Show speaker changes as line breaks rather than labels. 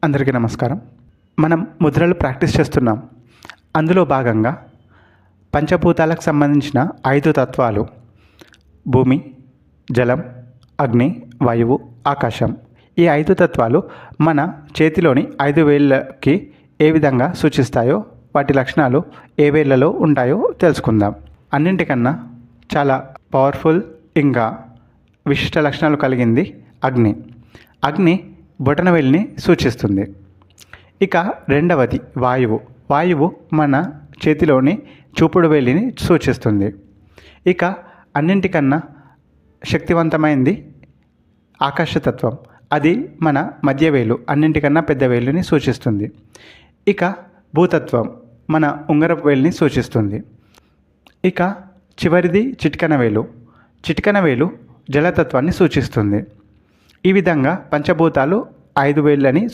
అందరికీ నమస్కారం. మనం ముద్రలు ప్రాక్టీస్ చేస్తున్నాం. అందులో భాగంగా పంచభూతాలకు సంబంధించిన 5 తత్వాలు భూమి, జలం, అగ్ని, వాయువు, ఆకాశం. ఈ 5 తత్వాలు మన చేతిలోని 5 వేళ్ళకి ఏ విధంగా సూచిస్తాయో, వాటి లక్షణాలు ఏ వేళ్ళలో ఉంటాయో తెలుసుకుందాం. అన్నింటికన్నా చాలా పవర్ఫుల్ ఇంకా విశిష్ట లక్షణాలు కలిగింది అగ్ని. అగ్ని బొటనవేలుని సూచిస్తుంది. ఇక రెండవది వాయువు. వాయువు మన చేతిలోని చూపుడు వేలిని సూచిస్తుంది. ఇక అన్నింటికన్నా శక్తివంతమైంది ఆకాశతత్వం. అది మన మధ్య వేలు, అన్నింటికన్నా పెద్ద వేలుని సూచిస్తుంది. ఇక భూతత్వం మన ఉంగరపు వేలిని సూచిస్తుంది. ఇక చివరిది చిటికెన వేలు. చిటికెన వేలు జలతత్వాన్ని సూచిస్తుంది. ఈ విధంగా పంచభూతాలు 5 వేళ్ళని